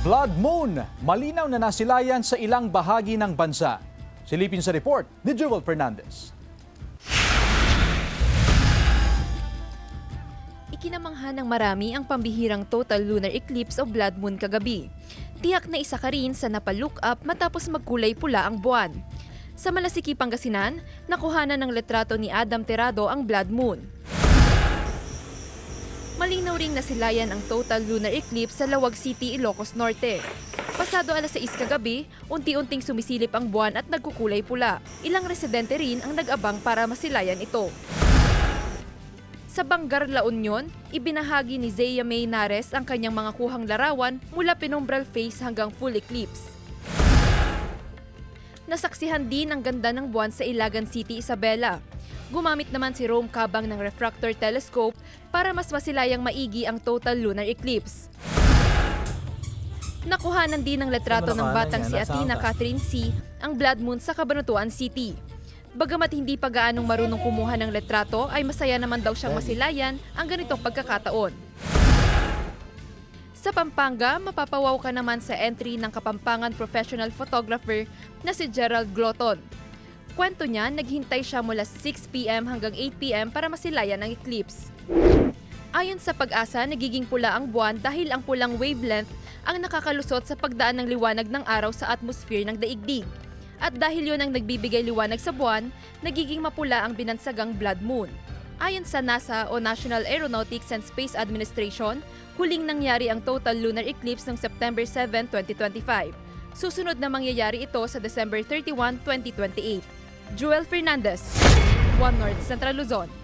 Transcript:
Blood Moon, malinaw na nasilayan sa ilang bahagi ng bansa. Silipin sa report ni Jewel Fernandez. Ikinamangha ng marami ang pambihirang total lunar eclipse o blood moon kagabi. Tiyak na isa ka rin sa napalook up matapos magkulay pula ang buwan. Sa Malasiki, Pangasinan, nakuhanan ng litrato ni Adam Terrado ang blood moon. Malinaw ring nasilayan ang total lunar eclipse sa Lawag City, Ilocos Norte. Pasado alas 6 kagabi, unti-unting sumisilip ang buwan at nagkukulay pula. Ilang residente rin ang nag-abang para masilayan ito. Sa Bangar, La Union, ibinahagi ni Zea May Nares ang kanyang mga kuhang larawan mula penumbral phase hanggang full eclipse. Nasaksihan din ang ganda ng buwan sa Ilagan City, Isabela. Gumamit naman si Rome Cabang ng refractor telescope para mas masilayang maigi ang total lunar eclipse. Nakuhanan din ng litrato ng batang si Athena Catherine C. ang blood moon sa Cabanatuan City. Bagamat hindi pa gaanong marunong kumuha ng litrato, ay masaya naman daw siyang masilayan ang ganitong pagkakataon. Sa Pampanga, mapapawaw ka naman sa entry ng Kapampangan professional photographer na si Gerald Gloton. Kwento niya, naghintay siya mula 6 p.m. hanggang 8 p.m. para masilayan ang eclipse. Ayon sa Pag-asa, nagiging pula ang buwan dahil ang pulang wavelength ang nakakalusot sa pagdaan ng liwanag ng araw sa atmosphere ng daigdig. At dahil yun ang nagbibigay liwanag sa buwan, nagiging mapula ang binansagang blood moon. Ayon sa NASA o National Aeronautics and Space Administration, huling nangyari ang total lunar eclipse noong September 7, 2025. Susunod na mangyayari ito sa December 31, 2028. Jewel Fernandez, One North Central Luzon.